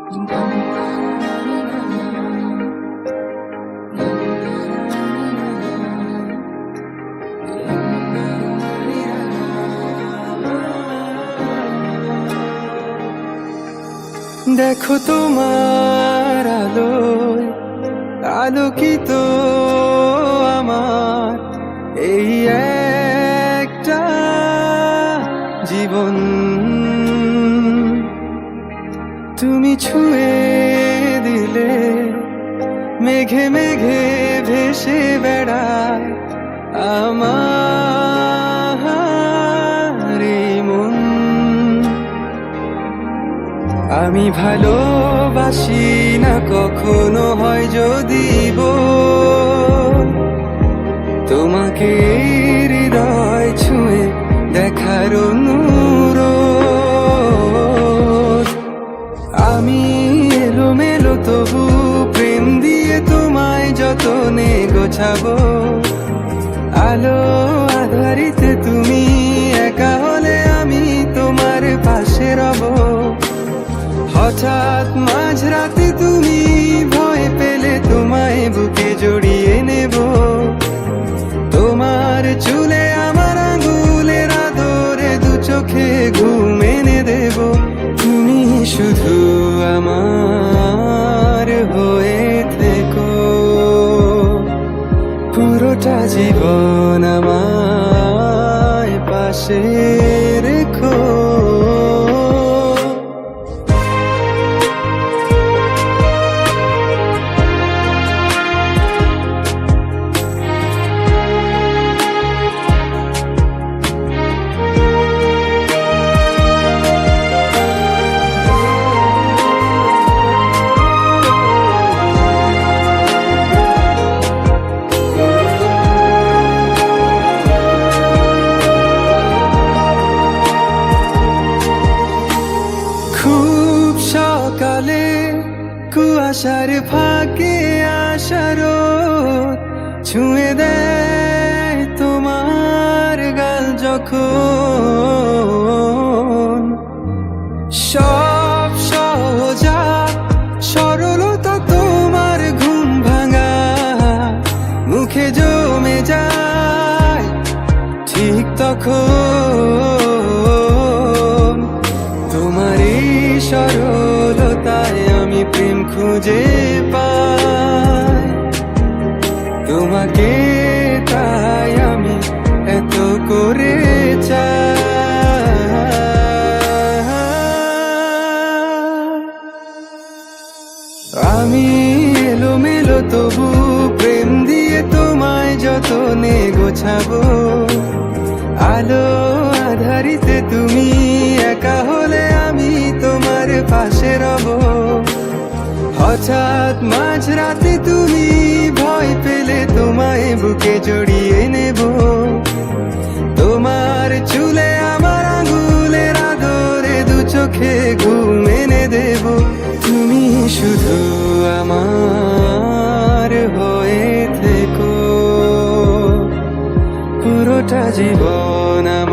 দেখো তোমার আলোয় আলোকিত আমার এই একটা জীবন। তুমি ছুঁয়ে দিলে মেঘে মেঘে ভেসে বেড়ায় আমার এই মন। আমি ভালোবাসি না কখনো হয় যদি তোমাকে হৃদয় ছুঁয়ে দেখার অনুরোধ। আমি এলোমেলো তবু প্রেম দিয়ে তোমায় যতনে গোছাবো। আলো আধারিতে তুমি একা হলে আমি তোমার পাশে রব। হঠাৎ মাঝরাতে তুমি ভয় পেলে তোমায় বুকে জড়িয়ে নেব। তোমার চুলে আমার আঙুলের আদরে দু চোখে ঘুম এনে দেব। তুমি শুধু আমার হয়ে থেকো, পুরোটা জীবন আমায় পাশে রেখো। খুব সকালে কুয়াশার ফাঁকে আসার ছুঁয়ে দেয় তোমার গাল যখন। সব সহজা সরলতা তোমার ঘুম ভাঙা মুখে জমে যায় ঠিক তখন। তোমার এই সরলতায় আমি প্রেম খুঁজে পাই। তোমাকে তাই আমি এত করে চাই। আমি এলোমেলো তবু প্রেম দিয়ে তোমায় যতনে গোছাবো। আলো আধারিতে তুমি একা হলে আমি তোমার পাশে রব। হঠাৎ মাঝরাতে তুমি ভয় পেলে তোমায় বুকে জড়িয়ে নেব। তোমার চুলে আমার আঙুলের আদরে দু চোখে ঘুম এনে দেব। তুমি শুধু আমার হয়ে থেকো, পুরোটা জীবন আমার